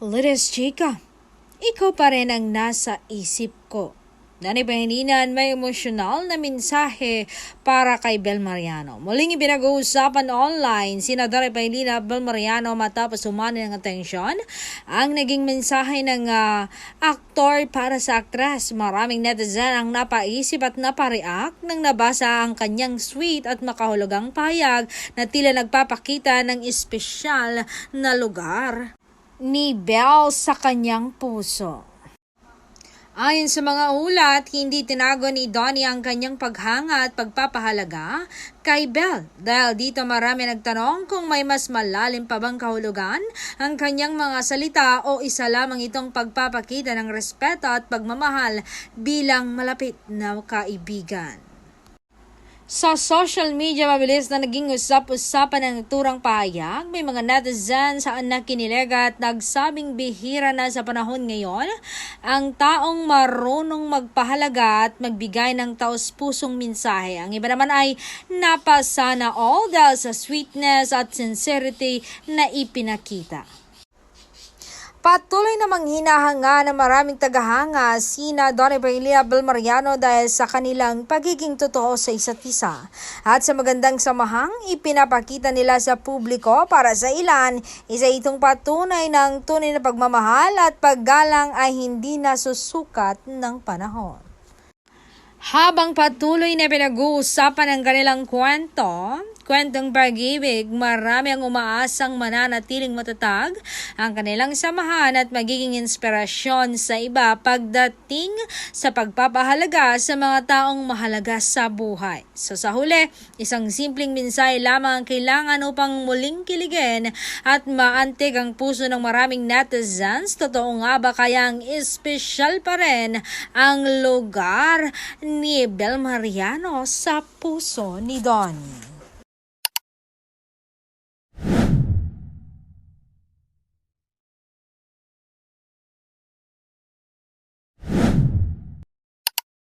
Lides chika, ikaw pa rin ang nasa isip ko. Dani Pangilinan, may emosyonal na mensahe para kay Bel Mariano. Muling ipinag-uusapan online si Dani Pangilinan at Bel Mariano matapos umani ng atensyon ang naging mensahe ng aktor para sa aktres. Maraming netizen ang napaisip at napareact nang nabasa ang kanyang sweet at makahulugang pahayag na tila nagpapakita ng espesyal na lugar ni Bel sa kanyang puso. Ayon sa mga ulat, hindi tinago ni Donnie ang kanyang paghanga at pagpapahalaga kay Bel. Dahil dito marami nagtanong kung may mas malalim pa bang kahulugan ang kanyang mga salita o isa lamang itong pagpapakita ng respeto at pagmamahal bilang malapit na kaibigan. Sa social media, mabilis na naging usap-usapan ng naturang pahayag. May mga netizens na kinilig at nagsabing bihira na sa panahon ngayon ang taong marunong magpahalaga at magbigay ng taos-pusong mensahe. Ang iba naman ay napasana all dahil sa sweetness at sincerity na ipinakita. Patuloy namang hinahanga ng maraming tagahanga sina Donnie Pangilinan at Bel Mariano dahil sa kanilang pagiging totoo sa isa't isa. At sa magandang samahang ipinapakita nila sa publiko, para sa ilan, isa itong patunay ng tunay na pagmamahal at paggalang ay hindi nasusukat ng panahon. Habang patuloy na pinag-uusapan ang kanilang kwentong pag-ibig, marami ang umaasang mananatiling matatag ang kanilang samahan at magiging inspirasyon sa iba pagdating sa pagpapahalaga sa mga taong mahalaga sa buhay. So sa huli, isang simpleng mensahe lamang ang kailangan upang muling kiligin at maantig ang puso ng maraming netizens. Totoo nga ba kayang espesyal pa rin ang lugar ni Bel Mariano sa puso ni Donnie?